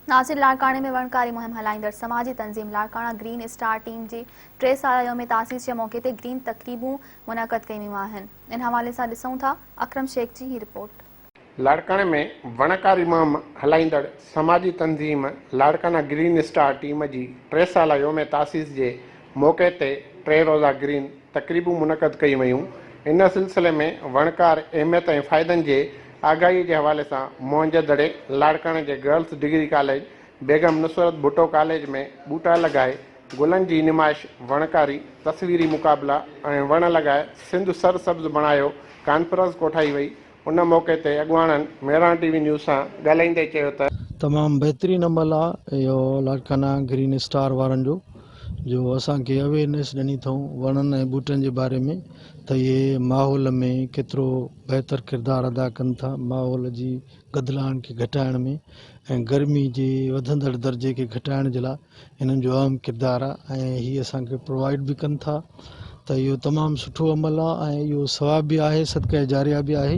नासिर लाड़काणे में वणकारी मुहिम हलाईंदड़ समाजी तंज़ीम लाड़काणा ग्रीन स्टार टीम जी 3 साल यौम तासीस के मौके ते ग्रीन तकरीबूं मुनक़द कई वियूं आहिनि। इन हवाले सां ॾिसूं था अकरम शेख जी ही रिपोर्ट। लाड़काणे में वणकारी मुहिम हलाईंदड़ समाजी तंज़ीम लाड़काणा ग्रीन स्टार टीम जी 3 साल यौम तासीस के मौके ते 3 रोज़ा ग्रीन तकरीबूं मुनक़द कई वयूं। इन सिलसिले में वणकार अहमियत ऐं फ़ाइदनि जे आगाही के हवाले से मोहनजदड़े लाड़काणे के गर्ल्स डिग्री कॉलेज बेगम नुसरत भुट्टो कॉलेज में बूटा लगाए गुलन की नुमाइश वणकारी तस्वीरी मुकाबला और वण लगाए सिंध सरसब्ज बनायो कॉन्फ्रेंस कोठाई वही। उन मौके ते अगवाणन मेहरान टीवी न्यूज़ से ॻाल्हाईंदे चयो त तमाम बेहतरीन अमल आहे इहो लाड़काना ग्रीन स्टार वारनि जो असांखे अवेयरनेस ॾिनी अथऊं वणनि ऐं ॿूटनि जे बारे में त इहे माहौल में केतिरो बहितर किरदारु अदा कनि था माहौल जी गदिलाहट खे घटाइण में ऐं गर्मी जे वधंदड़ दर्जे खे घटाइण जे लाइ हिननि जो अहम किरदारु आहे ऐं हीअ असांखे प्रोवाइड बि कनि था त इहो तमामु सुठो अमल आहे ऐं इहो सवाब बि आहे सदक़े जारिया बि आहे।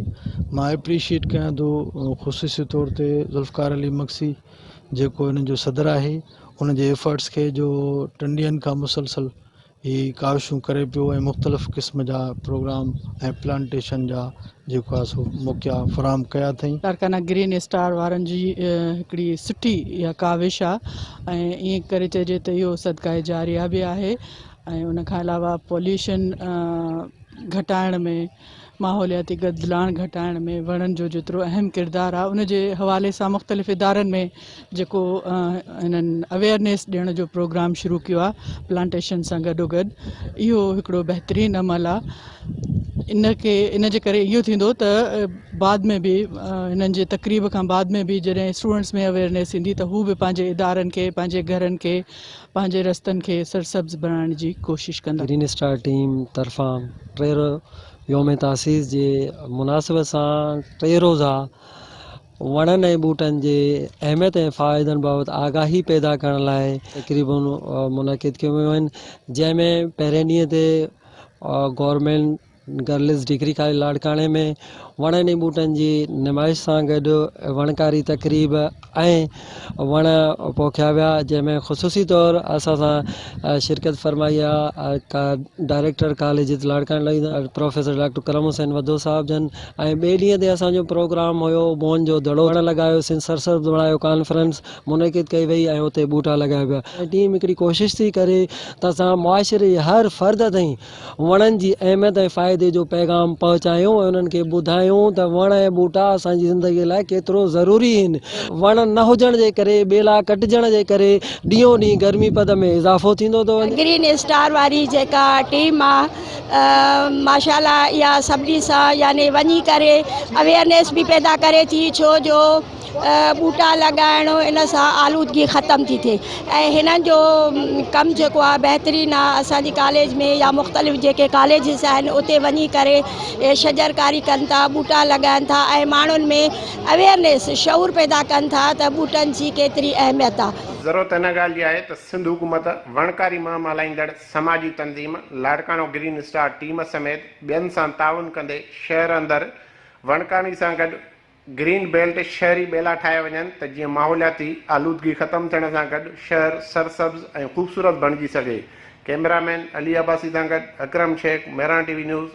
मां एप्रिशिएट कयां थो ख़ुसूसी तौर ते ज़ुल्फ़कार अली मक्सी जेको हिननि जो सदर आहे उन जे एफर्ट्स खे जो 2 ॾींहंनि खां मुसलसल ही काविशूं करे पियो ऐं मुख़्तलिफ़ क़िस्म जा प्रोग्राम ऐं प्लांटेशन जा जेको आहे सो मौक़िया फ़राहम कया अथई। लाड़काना ग्रीन स्टार वारनि जी हिकिड़ी सुठी इहा काविश आहे ऐं ईअं करे चइजे त इहो सदका जारिया बि आहे ऐं उन खां अलावा पॉल्यूशन घटाइण में माहौलियाती गदिलाण घटाइण में वणनि जो जेतिरो अहम किरदारु आहे उन जे हवाले सां मुख़्तलिफ़ इदारनि में जेको हिननि अवेयरनेस ॾियण जो प्रोग्राम शुरू कयो आहे प्लांटेशन सां गॾोगॾु इहो हिकिड़ो बहितरीनु अमल आहे। इन जे करे इहो थींदो त बाद में बि हिननि जे तकरीब खां बाद में बि जॾहिं स्टूडेंट्स में अवेयरनेस ईंदी त हू बि पंहिंजे इदारनि खे पंहिंजे घरनि खे पंहिंजे रस्तनि खे सरसब्ज़ बनाइण जी कोशिश कंदा। ग्रीन स्टार टीम तरफ़ां 3 यौम तासीस जे मुनासिबत सां 3 रोज़ा वणनि ऐं ॿूटनि जे अहमियत ऐं फ़ाइदनि बाबति आगाही पैदा करण लाइ तक़रीबन मुनक़िद कयूं वियूं आहिनि जंहिंमें पहिरें ॾींहं ते गवर्नमेंट गर्ल्स डिग्री कॉलेज लाड़काणे में वणनि ऐं ॿूटनि जी नुमाइश सां गॾु वणकारी तक़रीब ऐं वण पोखिया विया जंहिंमें ख़ुसूसी तौरु असां सां शिरकत फरमाई आहे डायरेक्टर कॉलेज लाड़काणे प्रोफेसर डॉक्टर करम हुसैन वधो साहब जन ऐं ॿिए ॾींहं ते असांजो प्रोग्राम हुयो मोहन जो दड़ो वण लॻायो सरसब्ज़ बणायो कॉन्फ्रेंस मुनक़िद कई वई ऐं उते बूटा लॻाया विया। टीम हिकिड़ी कोशिशि थी करे त असां मुआशिरे जे हर फ़र्द ताईं वणनि जी अहमियत ऐं फ़ाइदे जो पैगाम पहुचायूं ऐं उन्हनि खे ॿुधायूं त वण ऐं ॿूटा असांजी ज़िंदगीअ लाइ केतिरो ज़रूरी आहिनि। वण न हुजण जे करे ॿेला कटिजण जे करे ॾींहों ॾींहुं गर्मी पद में इज़ाफ़ो थींदो थो वञे। ग्रीन स्टार वारी जेका टीम आहे माशाल्लाह इहा सभिनी सां यानी वञी करे अवेयरनेस बि पैदा करे थी छो जो ॿूटा लॻाइण इन सां आलूदगी ख़तम थी थिए ऐं हिननि जो कमु जेको आहे बहितरीनु आहे। असांजी कॉलेज में या मुख़्तलिफ़ जेके कॉलेजिस आहिनि उते वञी करे शजरकारी कनि था ॿूटा लॻाइनि था ऐं माण्हुनि में अवेयरनेस शऊर पैदा कनि था त ॿूटनि जी केतिरी अहमियत आहे। ज़रूरत इन ॻाल्हि जी आहे त सिंध हुकूमत वणकारी मुहिम हलाईंदड़ समाजी तंज़ीम लाड़काणो ग्रीन स्टार टीम समेत ॿियनि सां ताउन कंदे शहर अंदरि वणकारी सां गॾु ग्रीन बेल्ट शहरी ॿेला ठाहे वञनि त जीअं माहौलियाती आलूदगी ख़तमु थियण सां गॾु शहर सरसब्ज़ ऐं ख़ूबसूरत बणिजी सघे। कैमरामैन अली अब्बासी सां गॾु अकरम शेख, मेहरान टीवी न्यूज़।